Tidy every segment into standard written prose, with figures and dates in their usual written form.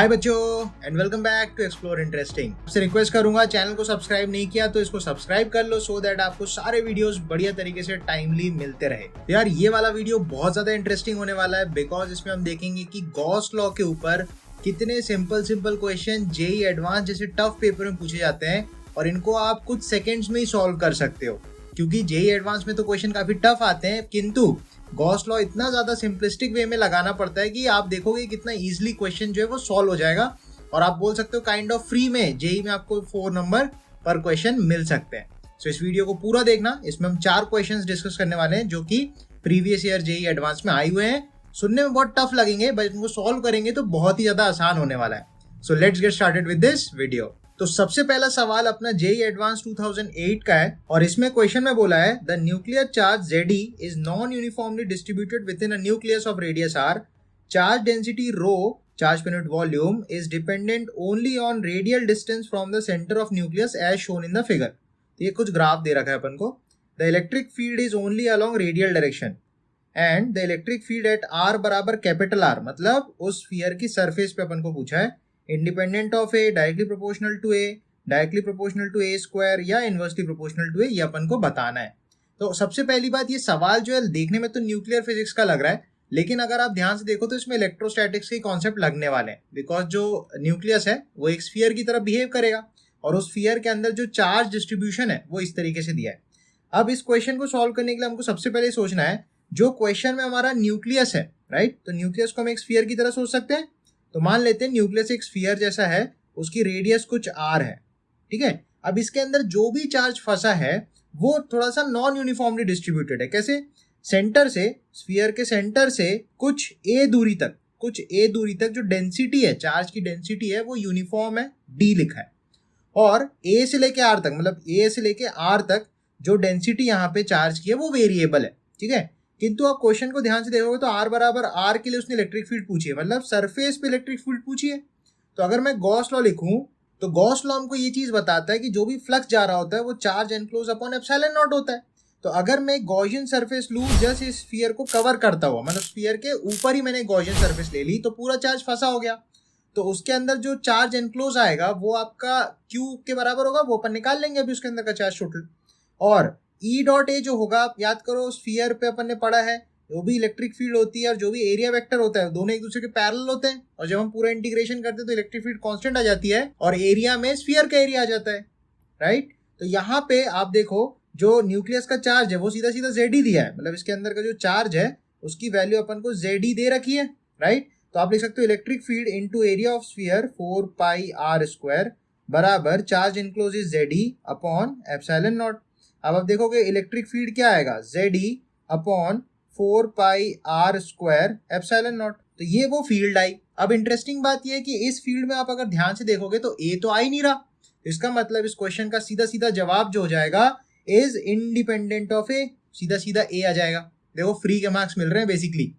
हाय बच्चों and welcome back to explore interesting. आपसे request करूंगा, चैनल को सब्सक्राइब नहीं किया तो इसको सब्सक्राइब कर लो सो दैट आपको सारे वीडियोस बढ़िया तरीके से टाइमली मिलते रहे। यार ये वाला वीडियो बहुत ज्यादा इंटरेस्टिंग होने वाला है बिकॉज इसमें हम देखेंगे कि गॉस लॉ के ऊपर कितने सिंपल क्वेश्चन जेईई एडवांस जैसे टफ पेपर में पूछे जाते हैं और इनको आप कुछ सेकेंड्स में ही सॉल्व कर सकते हो। क्योंकि जेईई एडवांस में तो क्वेश्चन काफी टफ आते हैं, किंतु गॉस लॉ इतना ज्यादा सिंपलिस्टिक वे में लगाना पड़ता है कि आप देखोगे कितना इजीली क्वेश्चन जो है वो सॉल्व हो जाएगा और आप बोल सकते हो काइंड ऑफ फ्री में जेईई में आपको 4 नंबर पर क्वेश्चन मिल सकते हैं। सो इस वीडियो को पूरा देखना, इसमें हम 4 क्वेश्चंस डिस्कस करने वाले हैं जो कि प्रीवियस ईयर जेईई एडवांस में आए हुए हैं। सुनने में बहुत टफ लगेंगे बट इनको सॉल्व करेंगे तो बहुत ही ज्यादा आसान होने वाला है। So let's get started with this video. तो सबसे पहला सवाल अपना जेईई एडवांस 2008 का है और इसमें क्वेश्चन में बोला है the nuclear charge Ze is non uniformly distributed within a nucleus of radius r, charge density rho, charge per unit volume is dependent only on radial distance from the centre of nucleus as shown in the figure. तो ये कुछ graph दे रखा है अपन को। The electric field is only along radial direction and the electric field at r बराबर capital R, मतलब उस स्फीयर की सरफेस पे अपन को पूछा है, independent of a, directly proportional to a, directly proportional to a square या इनवर्सली प्रोपोर्शनल टू ए, ये अपन को बताना है। तो सबसे पहली बात, ये सवाल जो है देखने में तो न्यूक्लियर फिजिक्स का लग रहा है, लेकिन अगर आप ध्यान से देखो तो इसमें इलेक्ट्रोस्टैटिक्स के कॉन्सेप्ट लगने वाले हैं बिकॉज जो न्यूक्लियस है वो एक स्फीयर की तरह बिहेव करेगा और उस स्फीयर के अंदर जो चार्ज डिस्ट्रीब्यूशन है वो इस तरीके से दिया है। अब इस क्वेश्चन को सॉल्व करने के लिए हमको सबसे पहले सोचना है जो क्वेश्चन में हमारा न्यूक्लियस है, राइट, तो न्यूक्लियस को हम एक स्फीयर की तरह सोच सकते हैं। तो मान लेते हैं न्यूक्लियस एक स्फीयर जैसा है, उसकी रेडियस कुछ r है, ठीक है। अब इसके अंदर जो भी चार्ज फंसा है वो थोड़ा सा नॉन यूनिफॉर्मली डिस्ट्रीब्यूटेड है। कैसे? सेंटर से, स्फीयर के सेंटर से कुछ a दूरी तक जो डेंसिटी है, चार्ज की डेंसिटी है वो यूनिफॉर्म है, d लिखा है, और a से लेके r तक, मतलब a से लेके r तक जो डेंसिटी यहाँ पे चार्ज की है वो वेरिएबल है, ठीक है। किंतु आप क्वेश्चन को ध्यान से देखोगे तो r बराबर r के लिए उसने इलेक्ट्रिक फील्ड पूछी है, मतलब सरफेस पे इलेक्ट्रिक फील्ड पूछी है। तो अगर मैं गॉस लॉ लिखूं तो गॉस लॉ हमको ये चीज बताता है कि जो भी फ्लक्स जा रहा होता है वो charge enclose upon epsilon not होता है। तो अगर मैं गॉसियन सरफेस लूं जस्ट इस स्फीयर को कवर करता हुआ, मतलब स्फीयर के ऊपर ही मैंने गॉसियन सरफेस ले ली तो पूरा चार्ज फंसा हो गया, तो उसके अंदर जो चार्ज एनक्लोज आएगा वो आपका Q के बराबर होगा, वो अपन निकाल लेंगे अभी उसके अंदर का चार्ज टोटल। और E डॉट ए जो होगा, आप याद करो स्फीयर पे अपन ने पढ़ा है जो भी इलेक्ट्रिक फील्ड होती है और जो भी एरिया वेक्टर होता है दोनों एक दूसरे के पैरेलल होते हैं, और जब हम पूरा इंटीग्रेशन करते हैं तो इलेक्ट्रिक फील्ड कांस्टेंट आ जाती है और एरिया में स्फीयर का एरिया आ जाता है, राइट। तो यहाँ पे आप देखो जो न्यूक्लियस का चार्ज है वो सीधा सीधा Ze दिया है, मतलब इसके अंदर का जो चार्ज है उसकी वैल्यू अपन को Ze दे रखी है, राइट। तो आप लिख सकते हो electric field into area of sphere 4 pi r square बराबर charge enclose is Ze upon epsilon naught. अब आप देखोगे इलेक्ट्रिक फील्ड क्या आएगा, Ze upon 4 pi r square epsilon naught. तो ये वो फील्ड आई। अब इंटरेस्टिंग बात ये है कि इस फील्ड में आप अगर ध्यान से देखोगे तो a तो आ ही नहीं रहा, इसका मतलब इस क्वेश्चन का सीधा सीधा जवाब जो हो जाएगा इज इंडिपेंडेंट ऑफ ए, सीधा सीधा a आ जाएगा। देखो फ्री के मार्क्स मिल रहे हैं बेसिकली।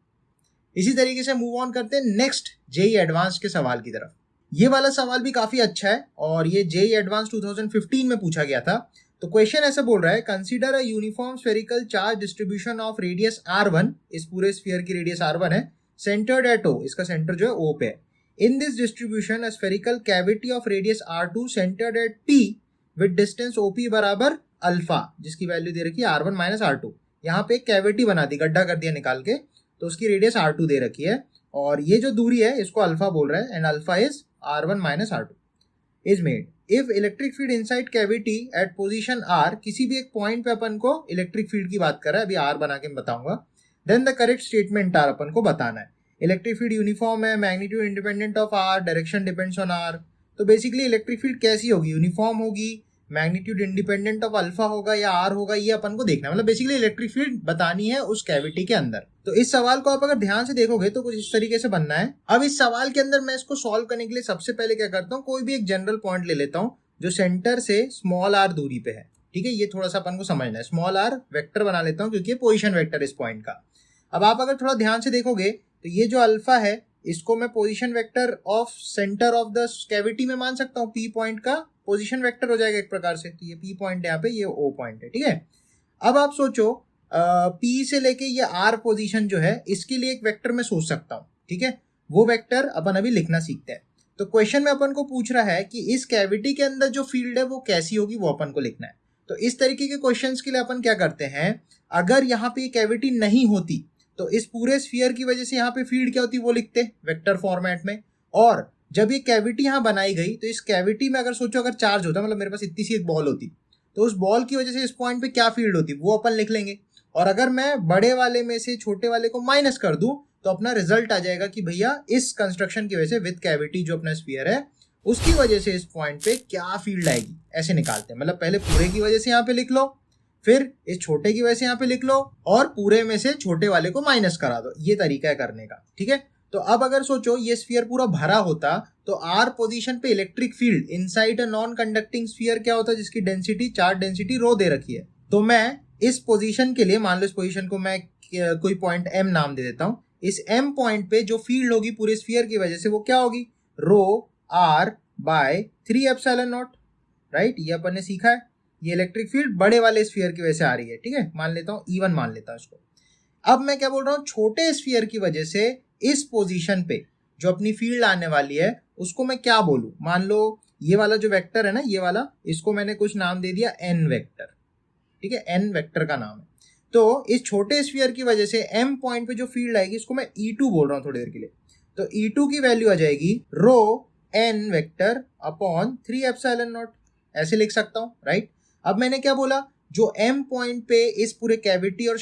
इसी तरीके से मूव ऑन करते हैं नेक्स्ट जेईई एडवांस के सवाल की तरफ। ये वाला सवाल भी काफी अच्छा है और ये जेईई एडवांस 2015 में पूछा गया था। तो क्वेश्चन ऐसे बोल रहा है consider a uniform spherical charge distribution of radius r1, इस पूरे स्फीयर की रेडियस r1 है, सेंटर्ड एट O, इसका सेंटर जो है O पे है। In this distribution a spherical cavity of radius r2 centred at P with distance OP बराबर अल्फा, जिसकी वैल्यू दे रखी है r1 माइनस r2। यहाँ पे एक कैविटी बना दी, गड्ढा कर दिया निकाल के, तो उसकी रेडियस r2 दे रखी है और ये जो दूरी है इसको अल्फा बोल रहा है and alpha is r1 minus r2 is made if electric field inside cavity at position r, किसी भी एक पॉइंट पे अपन को इलेक्ट्रिक फील्ड की बात कर रहा है, अभी r बना के मैं बताऊंगा, then the correct statement r अपन को बताना है। इलेक्ट्रिक फील्ड यूनिफॉर्म है, magnitude independent of r, direction depends on r। तो बेसिकली इलेक्ट्रिक फील्ड कैसी होगी, यूनिफॉर्म होगी, मैग्नीट्यूड इंडिपेंडेंट ऑफ अल्फा होगा या r होगा, ये अपन को देखना है। मतलब बेसिकली इलेक्ट्रिक फील्ड बतानी है उस कैविटी के अंदर। तो इस सवाल को आप अगर ध्यान से देखोगे तो कुछ इस तरीके से बनना है। अब इस सवाल के अंदर मैं इसको सॉल्व करने के लिए सबसे पहले क्या करता हूँ, कोई भी एक जनरल पॉइंट ले लेता हूँ जो सेंटर से स्मॉल r दूरी पे है, ठीक है। ये थोड़ा सा अपन को समझना है, स्मॉल r वेक्टर बना लेता हूँ क्योंकि ये पोजीशन वेक्टर इस पॉइंट का। अब आप अगर थोड़ा ध्यान से देखोगे तो ये जो अल्फा है इसको मैं position vector of centre of the cavity में मान सकता हूँ, P पॉइंट का पोजीशन वेक्टर हो जाएगा एक प्रकार से। तो ये P पॉइंट है यहाँ पे, ये O पॉइंट है, ठीक है। अब आप सोचो P से लेके ये R पोजीशन जो है इसके लिए एक वेक्टर मैं सोच सकता हूँ, ठीक है। वो वेक्टर अपन अभी लिखना सीखते हैं। तो क्वेश्चन में अपन को पूछ रहा है कि इस कैविटी के अंदर जो फील्ड है वो कैसी होगी, वो अपन को लिखना है। तो इस तरीके के क्वेश्चंस के लिए अपन क्या करते हैं, अगर यहाँ पे कैविटी नहीं होती तो इस पूरे स्फीयर की वजह से यहाँ पे फील्ड क्या होती वो लिखते वेक्टर फॉर्मेट में। और जब ये कैविटी यहाँ बनाई गई तो इस कैविटी में अगर सोचो अगर चार्ज होता, मतलब मेरे पास इतनी सी एक बॉल होती, तो उस बॉल की वजह से इस पॉइंट पे क्या फील्ड होती वो अपन लिख लेंगे। और अगर मैं बड़े वाले में से छोटे वाले को माइनस कर दूं तो अपना रिजल्ट आ जाएगा कि भैया इस कंस्ट्रक्शन की वजह से विद कैविटी जो अपना स्फीयर है उसकी वजह से इस पॉइंट पे क्या फील्ड आएगी, ऐसे निकालते हैं। मतलब पहले पूरे की वजह से यहाँ पे लिख लो, फिर इस छोटे की वजह से यहाँ पे लिख लो, और पूरे में से छोटे वाले को माइनस करा दो। ये तरीका है करने का, ठीक है। तो अब अगर सोचो ये स्फीयर पूरा भरा होता तो आर पोजीशन पे electric field inside a non conducting sphere क्या होता, जिसकी डेंसिटी चार्ज डेंसिटी रो दे रखी है। तो मैं इस पोजीशन के लिए, मान लो इस पोजीशन को मैं कोई पॉइंट एम नाम दे देता हूं। इस एम पॉइंट पे जो फील्ड होगी पूरे स्फीयर की वजह से वो क्या होगी, rho r by 3 epsilon naught, right. ये अपन ने सीखा है। ये इलेक्ट्रिक फील्ड बड़े वाले स्फीयर की वजह से आ रही है, ठीक है। मान लेता हूँ E1 मान लेता हूँ इसको। अब मैं क्या बोल रहा हूँ, छोटे स्फीयर की वजह से इस पोजीशन पे जो अपनी फील्ड आने वाली है उसको मैं क्या बोलूं, मान लो ये वाला जो वेक्टर है ना, ये वाला, इसको मैंने कुछ नाम दे दिया एन वेक्टर, ठीक है। एन वेक्टर का नाम है। तो इस छोटे स्फीयर की वजह से एम पॉइंट पे जो फील्ड आएगी इसको मैं E2 बोल रहा हूँ थोड़ी देर के लिए। तो E2 की वैल्यू आ जाएगी rho n vector upon 3 epsilon naught, ऐसे लिख सकता हूँ, राइट। अब मैंने क्या बोला, जो एम पॉइंट पे इस पूरे कैविटी और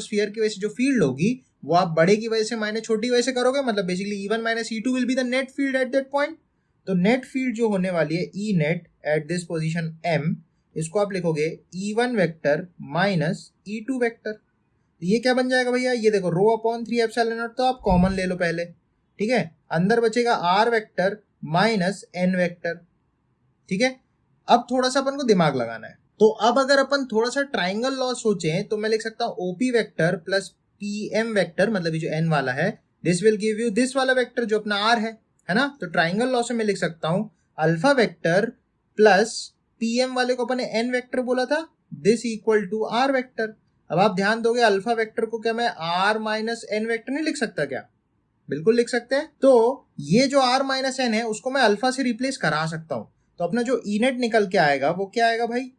स्फीयर की वजह से जो फील्ड होगी वो आप बड़े की वजह से माइनस छोटी वजह से करोगे, मतलब basically E1 minus E2 will be the net field at that point. तो नेट फील्ड जो होने वाली है E net at this position M, इसको आप लिखोगे E1 vector minus E2 vector. तो ये क्या बन जाएगा भैया, ये देखो रो अपॉन 3 एप्सिलॉन नॉट, तो आप कॉमन ले लो पहले, ठीक है। अंदर बचेगा R vector minus N vector, ठीक है। अब थोड़ा सा अपन को दिमाग लगाना है। तो अब अगर अपन थोड़ा सा ट्राइंगल लॉ सोचें तो मैं लिख सकता हूँ OP vector plus PM vector, मतलब ये जो N वाला है, this will give you this वाला वेक्टर जो अपना R है ना। तो ट्राइंगल लॉ से मैं लिख सकता हूँ अल्फा वेक्टर प्लस PM वाले को अपन ने N वेक्टर बोला था, this equal to R vector. अब आप ध्यान दोगे अल्फा वेक्टर को क्या मैं R माइनस N वेक्टर नहीं लिख सकता क्या, बिल्कुल लिख सकते हैं। तो ये जो R माइनस N है उसको मैं अल्फा से रिप्लेस करा सकता हूँ। तो अपना जो E नेट निकल के आएगा वो क्या आएगा भाई,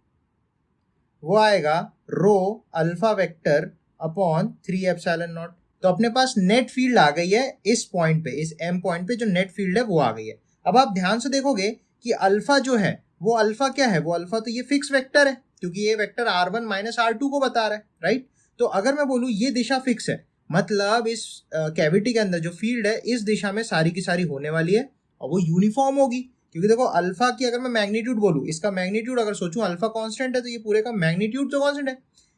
वो आएगा रो alpha vector upon 3 epsilon naught. तो अपने पास नेट फील्ड आ गई है इस पॉइंट पे, इस M पॉइंट पे जो नेट फील्ड है वो आ गई है। अब आप ध्यान से देखोगे कि अल्फा जो है वो अल्फा क्या है, वो अल्फा तो ये फिक्स वेक्टर है क्योंकि ये वेक्टर R1 माइनस R2 को बता रहा है, राइट। तो अगर मैं बोलूँ ये दिशा फिक्स है, मतलब इस कैविटी के अंदर जो फील्ड है इस दिशा में सारी की सारी होने वाली है और वो यूनिफॉर्म होगी। क्योंकि देखो अल्फा की अगर मैं मैग्नीट्यूड बोलूँ, इसका मैग्नीट्यूड अगर सोचूं अल्फा कांस्टेंट है तो ये पूरे का मैग्नीट्यूड तो कांस्टेंट है,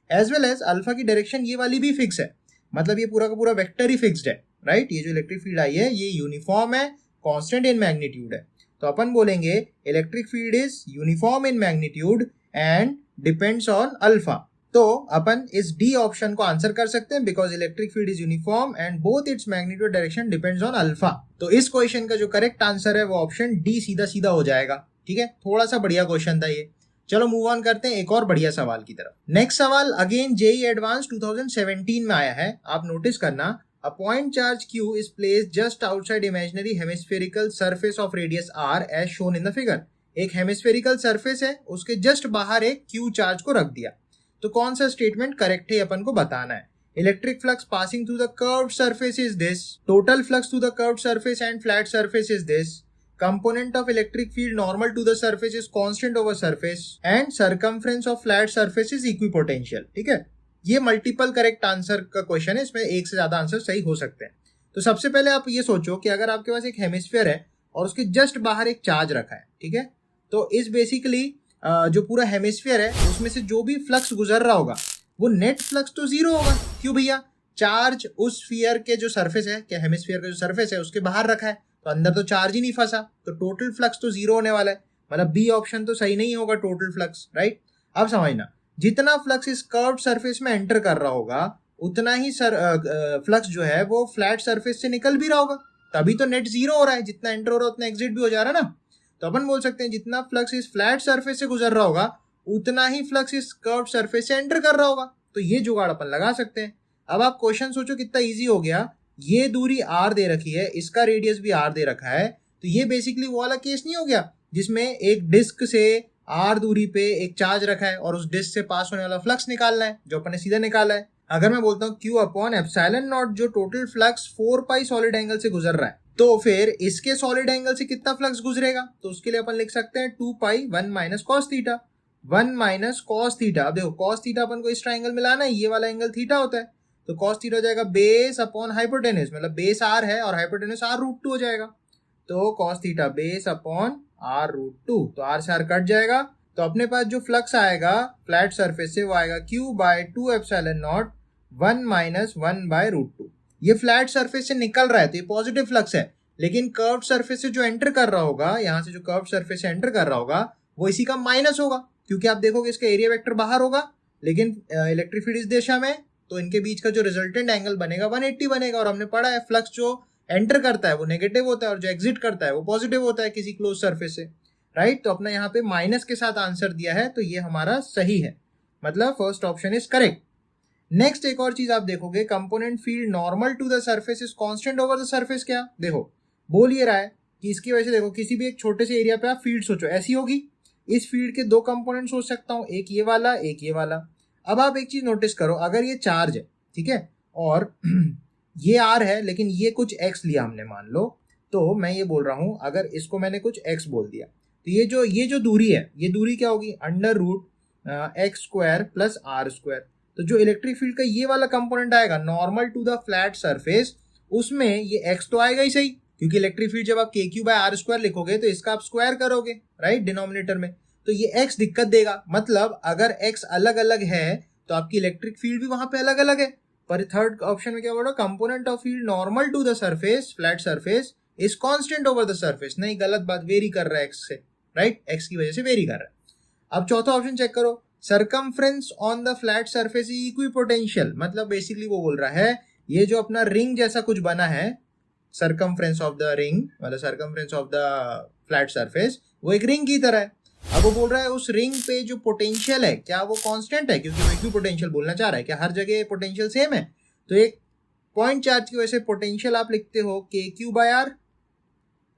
एज वेल एज अल्फा की डायरेक्शन ये वाली भी फिक्स है, मतलब ये पूरा का पूरा वेक्टर ही फिक्स्ड है, राइट। ये जो इलेक्ट्रिक फील्ड आई है ये यूनिफॉर्म है, कांस्टेंट इन मैग्नीट्यूड है। तो अपन बोलेंगे electric field is uniform in magnitude and depends on alpha. तो अपन इस डी ऑप्शन को आंसर कर सकते हैं because electric field is uniform and both its magnitude direction depends on alpha. तो इस क्वेश्चन का जो करेक्ट आंसर है वो ऑप्शन डी सीधा सीधा हो जाएगा, ठीक है। थोड़ा सा बढ़िया क्वेश्चन था ये। चलो मूव ऑन करते हैं एक और बढ़िया सवाल की तरफ। नेक्स्ट सवाल अगेन जेईई एडवांस 2017 में आया है। आप नोटिस करना, a point charge Q is placed just outside imaginary hemispherical surface of radius R as shown in the figure. एक हेमिस्फेरिकल सरफेस है, उसके जस्ट बाहर एक Q चार्ज को रख दिया। तो कौन सा स्टेटमेंट करेक्ट है अपन को बताना है। Electric flux passing through the curved surface is this, total flux through the curved surface and flat surface is this, component of electric field normal to the surface is constant over surface and circumference of flat surface is equipotential, ठीक है। ये multiple correct answer का question है, इसमें एक से ज्यादा answer सही हो सकते हैं। तो सबसे पहले आप ये सोचो कि अगर आपके पास एक हेमिस्फीयर है और उसके जस्ट बाहर एक चार्ज रखा है, ठीक है। तो इस बेसिकली जो पूरा हेमिस्फीयर है उसमें से जो भी फ्लक्स गुजर रहा होगा वो नेट फ्लक्स तो जीरो होगा। क्यों भैया, चार्ज उस स्फीयर के जो सरफेस है, क्या हेमिस्फीयर का जो सरफेस है उसके बाहर रखा है, तो अंदर तो चार्ज ही नहीं फंसा, तो टोटल फ्लक्स तो जीरो होने वाला है। मतलब बी ऑप्शन तो सही नहीं होगा, टोटल फ्लक्स, राइट। अब समझना, जितना फ्लक्स इस कर्व्ड सरफेस में एंटर कर रहा होगा उतना ही फ्लक्स जो है वो फ्लैट सरफेस से निकल भी रहा होगा, तभी तो नेट जीरो हो रहा है। जितना एंटर हो रहा है उतना एग्जिट भी हो जा रहा है ना। तो अपन बोल सकते हैं जितना फ्लक्स इस फ्लैट सरफेस से गुजर रहा होगा उतना ही फ्लक्स इस कर्व्ड सरफेस से एंटर कर रहा होगा। तो ये जुगाड़ अपन लगा सकते हैं। अब आप क्वेश्चन सोचो कितना ईजी हो गया। ये दूरी r दे रखी है, इसका रेडियस भी r दे रखा है, तो ये बेसिकली वो वाला केस नहीं हो गया जिसमें एक डिस्क से r दूरी पे एक चार्ज रखा है और उस डिस्क से पास होने वाला फ्लक्स निकालना है, जो अपन ने सीधा निकाला है। अगर मैं बोलता हूँ q अपॉन एप्सिलॉन नॉट, जो टोटल फ्लक्स 4 पाई सॉलिड एंगल से गुजर रहा है, तो फिर इसके सॉलिड एंगल से कितना फ्लक्स गुजरेगा, तो उसके लिए अपन लिख सकते हैं 2 पाई 1 minus cos theta, 1 minus cos theta. अब देखो कॉस थीटा अपन को इस ट्राइंगल में लाना है, ये वाला एंगल थीटा होता है, तो कॉस थीटा हो जाएगा बेस अपॉन हाइपोटेन्यूज, मतलब बेस r है और हाइपोटेन्यूज r√2 हो जाएगा, तो cos theta base upon r√2, तो r से r कट जाएगा, तो अपने पास जो फ्लक्स आएगा फ्लैट सरफेस से वो आएगा q by 2 epsilon naught 1 minus 1 by √2। ये फ्लैट सरफेस से निकल रहा है तो ये पॉजिटिव फ्लक्स है, लेकिन कर्व्ड सरफेस से जो एंटर कर रहा होगा, यहाँ से जो कर्व्ड सरफेस से एंटर कर रहा होगा वो इसी का माइनस होगा, क्योंकि आप देखोगे इसका एरिया वेक्टर बाहर होगा लेकिन इलेक्ट्रिक फील्ड इस दिशा में, तो इनके बीच का जो रिजल्टेंट एंगल बनेगा 180 बनेगा। और हमने पढ़ा है फ्लक्स जो एंटर करता है वो नेगेटिव होता है और जो एग्जिट करता है वो पॉजिटिव होता है किसी क्लोज सरफेस से, राइट। तो अपना यहाँ पे माइनस के साथ आंसर दिया है, तो ये हमारा सही है, मतलब first option is correct. Next एक और चीज आप देखोगे, component field normal to the surface is constant over the surface. क्या देखो बोल ये रहा है कि इसकी वजह से देखो किसी भी एक छोटे से एरिया पे आप फील्ड सोचो, ऐसी होगी। इस फील्ड के दो कंपोनेंट सोच सकता हूँ, एक ये वाला एक ये वाला। अब आप एक चीज नोटिस करो, अगर ये चार्ज है, ठीक है, और ये आर है लेकिन ये कुछ एक्स लिया हमने मान लो, तो मैं ये बोल रहा हूँ अगर इसको मैंने कुछ एक्स बोल दिया तो ये जो दूरी है ये दूरी क्या होगी, under root x square plus r square. तो जो इलेक्ट्रिक फील्ड का ये वाला कंपोनेंट आएगा normal to the flat surface, उसमें ये एक्स तो आएगा ही सही, क्योंकि इलेक्ट्रिक फील्ड जब आप के क्यू बाय आर स्क्वायर लिखोगे तो इसका आप स्क्वायर करोगे, राइट, डिनोमिनेटर में, तो ये एक्स दिक्कत देगा। मतलब अगर एक्स अलग अलग है तो आपकी इलेक्ट्रिक फील्ड भी वहां पे अलग अलग है। पर थर्ड ऑप्शन में क्या बोल रहा है, component of field normal to the surface flat surface is constant over the surface. नहीं, गलत बात, वेरी कर रहा है एक्स से, राइट, एक्स की वजह से वेरी कर रहा है। अब चौथा ऑप्शन चेक करो, circumference on the flat surface is equipotential. मतलब बेसिकली वो बोल रहा है ये जो अपना रिंग जैसा कुछ बना है, सरकमफ्रेंस ऑफ द रिंग मतलब circumference of the flat surface, वो एक रिंग की तरह है। अब वो बोल रहा है उस रिंग पे जो पोटेंशियल है क्या वो कांस्टेंट है, क्योंकि वो इक्विपोटेंशियल बोलना चाह रहा है, क्या हर जगह पोटेंशियल सेम है। तो एक पॉइंट चार्ज की वजह से पोटेंशियल आप लिखते हो के क्यू बाय आर,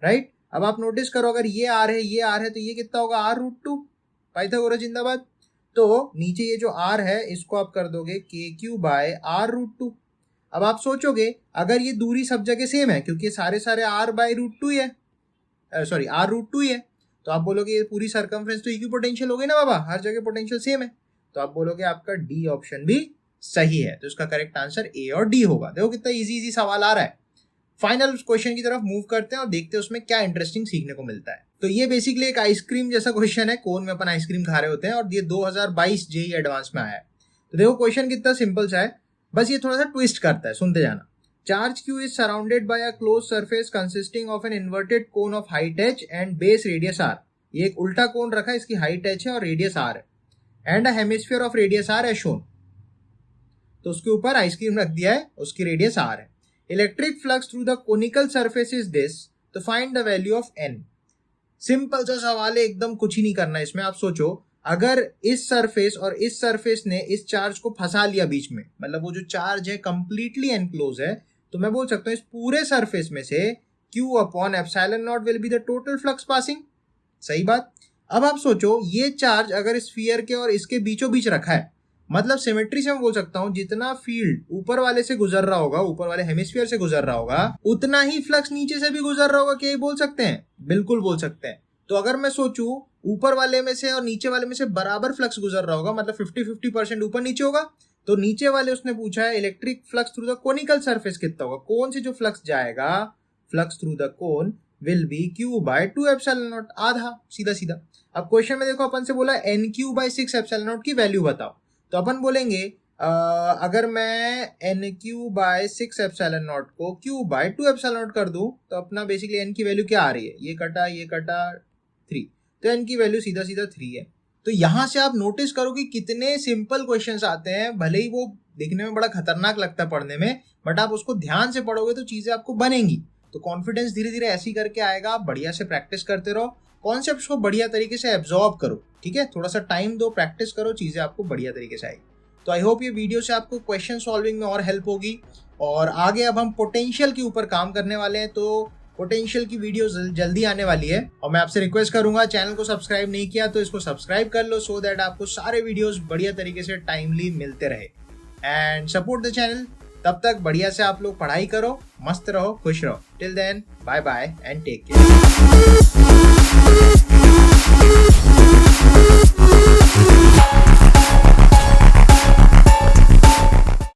राइट। अब आप नोटिस करो अगर ये आर है ये आर है तो ये कितना होगा r√2, पाइथागोरस जिंदाबाद। तो नीचे ये जो r है इसको आप कर दोगे के क्यू बाय r√2। अब आप सोचोगे अगर ये दूरी सब जगह सेम है, क्योंकि सारे r बाय √2 ही है, सॉरी r√2 ही है, तो आप बोलोगे ये पूरी सरकमफ्रेंस तो इक्विपोटेंशियल हो गई ना बाबा, हर जगह पोटेंशियल सेम है, तो आप बोलोगे आपका डी ऑप्शन भी सही है। तो इसका करेक्ट आंसर ए और डी होगा। देखो कितना इजी सवाल आ रहा है। फाइनल क्वेश्चन की तरफ मूव करते हैं और देखते हैं उसमें क्या इंटरेस्टिंग सीखने को मिलता है। तो ये बेसिकली एक आइसक्रीम जैसा क्वेश्चन है, कोन में अपन आइसक्रीम खा रहे होते हैं, और ये 2022 जेईई एडवांस में आया है। तो देखो क्वेश्चन कितना सिंपल सा है, बस ये थोड़ा सा ट्विस्ट करता है, सुनते जाना। Charge Q is surrounded by a closed surface consisting of an inverted cone of height h and base radius r। ये एक उल्टा कोन रखा है, इसकी हाइट h है और रेडियस r है, and a hemisphere of radius r है शोन। तो उसके ऊपर आइसक्रीम रख दिया है, उसकी रेडियस r है। Electric flux through the conical surface is this, तो find the value of n। Simple सा सवाल है, एकदम कुछ ही नहीं करना है इसमें। आप सोचो अगर इस सरफेस और इस सरफेस ने इस चार्ज को फंसा लिया बीच में, मतलब वो जो चार्ज है कंप्लीटली एनक्लोज है, तो मैं बोल सकता हूँ इस पूरे सरफेस में से Q upon epsilon not will be the total flux passing. सही बात। अब आप सोचो ये चार्ज अगर स्फीयर के और इसके बीचों बीच रखा है, मतलब सिमेट्री से मैं बोल सकता हूँ जितना फील्ड ऊपर वाले से गुजर रहा होगा, ऊपर वाले हेमिस्फीयर से गुजर रहा होगा, उतना ही फ्लक्स नीचे से भी गुजर रहा होगा। क्या ये बोल सकते हैं? बिल्कुल बोल सकते हैं। तो अगर मैं सोचूं ऊपर वाले में से और नीचे वाले में से बराबर फ्लक्स गुजर रहा होगा, मतलब 50-50% ऊपर नीचे होगा, तो नीचे वाले उसने पूछा है electric flux through the conical surface कितना होगा, कौन से जो फ्लक्स जाएगा, flux through the cone will be Q by 2 epsilon naught, आधा, सीधा सीधा। अब क्वेश्चन में देखो अपन से बोला NQ बाय 6 एप्सिलॉन नॉट की वैल्यू बताओ, तो अपन बोलेंगे अगर मैं NQ बाय 6 एप्सिलॉन नॉट को Q बाय 2 एप्सिलॉन नॉट कर दूं, तो अपना बेसिकली N की वैल्यू क्या आ रही है, ये कटा 3, तो N की वैल्यू सीधा सीधा 3 है। तो यहां से आप नोटिस करो कि कितने सिंपल क्वेश्चंस आते हैं, भले ही वो दिखने में बड़ा खतरनाक लगता है पढ़ने में, बट आप उसको ध्यान से पढ़ोगे तो चीजें आपको बनेंगी। तो कॉन्फिडेंस धीरे धीरे ऐसी करके आएगा, आप बढ़िया से प्रैक्टिस करते रहो, कॉन्सेप्ट्स को बढ़िया तरीके से एब्जॉर्ब करो, ठीक है, थोड़ा सा टाइम दो, प्रैक्टिस करो, चीजें आपको बढ़िया तरीके से आएगी। तो आई होप ये वीडियो से आपको क्वेश्चन सॉल्विंग में और हेल्प होगी। और आगे अब हम पोटेंशियल के ऊपर काम करने वाले हैं, तो पोटेंशियल की वीडियो जल्दी आने वाली है। और मैं आपसे रिक्वेस्ट करूंगा, चैनल को सब्सक्राइब नहीं किया तो इसको सब्सक्राइब कर लो, सो दैट आपको सारे वीडियोस बढ़िया तरीके से टाइमली मिलते रहे। And support the channel. तब तक बढ़िया से आप लोग पढ़ाई करो, मस्त रहो, खुश रहो। Till then, bye bye and take care.